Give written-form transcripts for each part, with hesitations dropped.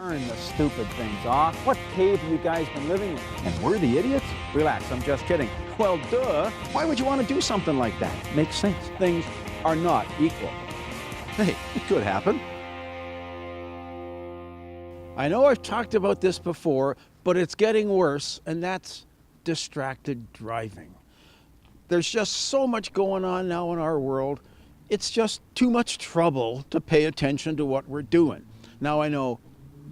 Turn the stupid things off. What cave have you guys been living in? And we're the idiots? Relax, I'm just kidding. Well, duh. Why would you want to do something like that? Makes sense. Things are not equal. Hey, it could happen. I know I've talked about this before, but it's getting worse, and that's distracted driving. There's just so much going on now in our world. It's just too much trouble to pay attention to what we're doing. Now, I know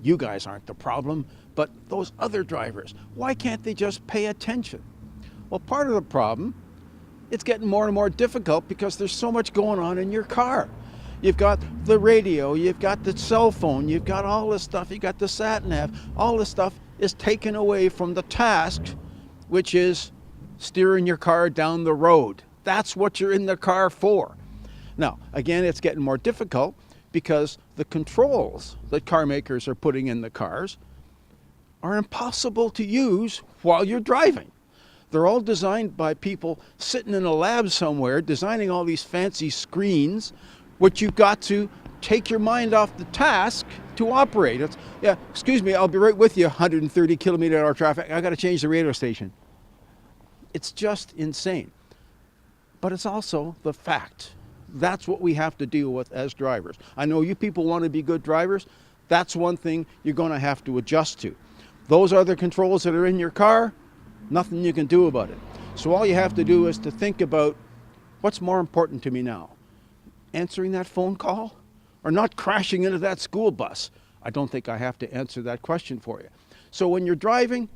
you guys aren't the problem, but those other drivers, why can't they just pay attention? Well, part of the problem, it's getting more and more difficult because there's so much going on in your car. You've got the radio, you've got the cell phone, you've got all this stuff, you've got the sat nav. All this stuff is taken away from the task, which is steering your car down the road. That's what you're in the car for. Now, again, it's getting more difficult because the controls that car makers are putting in the cars are impossible to use while you're driving. They're all designed by people sitting in a lab somewhere, designing all these fancy screens, which you've got to take your mind off the task to operate. It's, yeah, excuse me, I'll be right with you, 130 kilometer-an-hour traffic. I got to change the radio station. It's just insane. But it's also the fact. That's what we have to deal with as drivers. I know you people want to be good drivers. That's one thing you're going to have to adjust to. Those other controls that are in your car, nothing you can do about it. So all you have to do is to think about what's more important to me now. Answering that phone call or not crashing into that school bus? I don't think I have to answer that question for you. So when you're driving,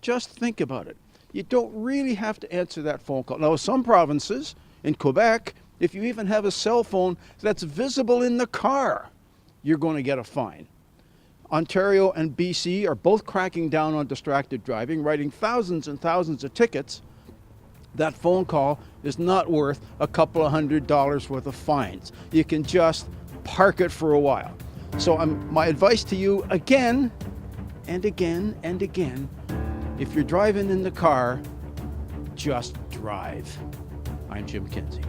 just think about it. You don't really have to answer that phone call. Now, some provinces in Quebec, if you even have a cell phone that's visible in the car, you're going to get a fine. Ontario and BC are both cracking down on distracted driving, writing thousands and thousands of tickets. That phone call is not worth a couple of $100 worth of fines. You can just park it for a while. So my advice to you again and again and again, if you're driving in the car, just drive. I'm Jim Kenzie.